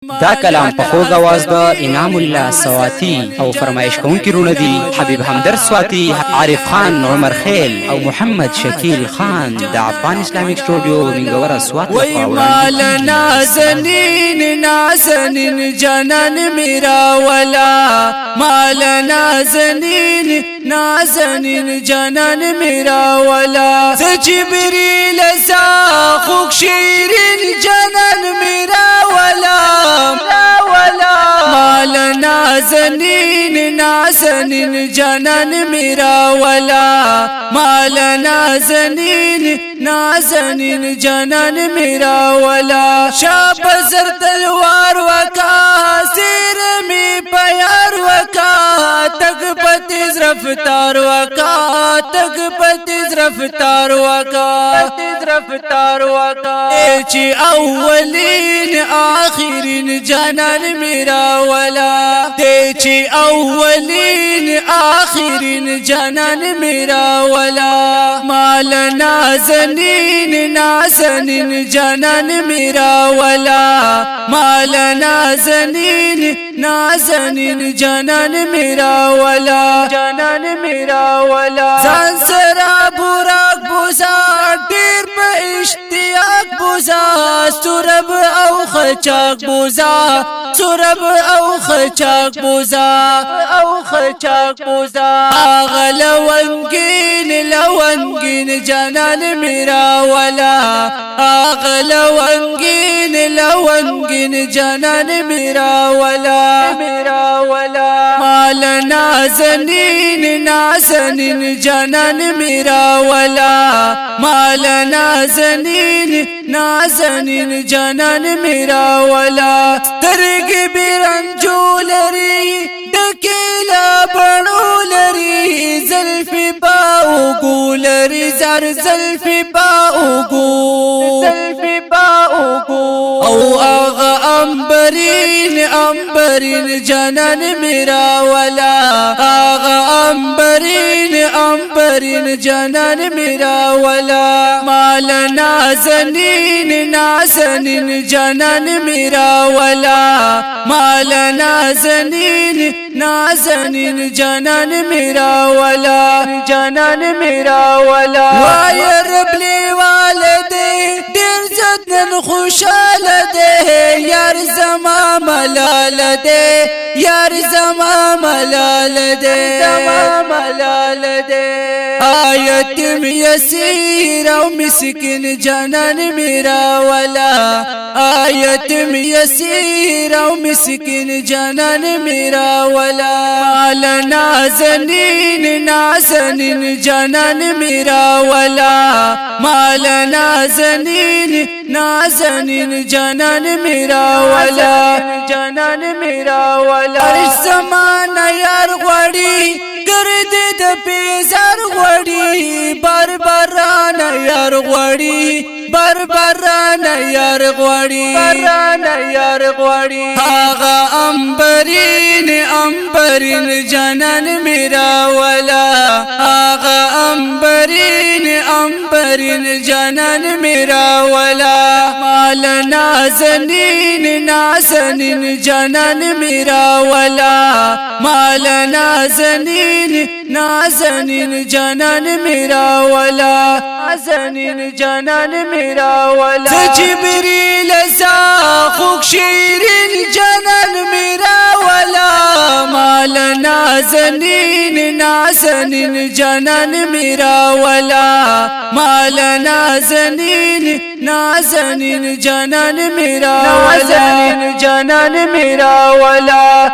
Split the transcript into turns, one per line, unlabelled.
دا کلام په خوږ اواز د انعام الله سواتي او فرمایش کوونکي رونه دي حبیب همدرد سواتي، عارف خان عمر خیل او محمد شکیل خان د افغان اسلامیک سټوډیو منګوره سوات
وای مال نازنین نازنین جانان میرا ولا مال نازنین نازنین جانان میرا ولا جبریل سا خوک شیرین جانان میرا ولا مال نازنین نازنین جانان میرا ولا مال نازنین نازنین جانان میرا ولا شاب زر تلوار وکا سیر می پیار وکا تک پتیز رفتار وکا تک پتیز رفتار وکا چی اولین آخرین جانان میرا ولا چی اولین آخرین جانان میرا ولا مال نازنین نازنین جانان میرا ولا مال نازنین نازنین جانان میرا ولا زان سرا براق بوزا دیر پا اشتیاق بوزا سرب او خچاق بوزا سرب او خچاق بوزا آغا لونگین جانان میرا ولا آغا لونگین جانان میرا ولا مال نازنین نازنین جانان میرا ولا مال نازنین نازنین جانان میرا ولا ترگ برنجو لری دکیلا بنو لری زلفی باو گولری زر زلفی باو او آغا امبرین جانان میرا ولا آغا امبرین جانان میرا ولا مال نازنین نازنین جانان میرا ولا مال نازنین نازنین جانان میرا ولا وای رب لی والدے دیر زدن خوشحال دے یار زما ملال دے آیتم یسیر او مسکین جانان میرا ولا آیتم یسیر او مسکین جانان میرا ولا مال نازنین نازنین جانان میرا ولا مال نازنین نازنین جانان میرا ولا ارش زمانہ یار غوڑی گرد د پیزار غوڑی بربران یار غوڑی آغا امبرین جانان میرا ولا آغا امبرین جانان میرا ولا مال نازنین نازنین جانان میرا ولا مال نازنین نازنین جانان میرا ولا جبریل سا خوک شیرین جانان میرا ولا مال نازنین نازنین جانان میرا ولا مال نازنین نازنین جانان میرا ولا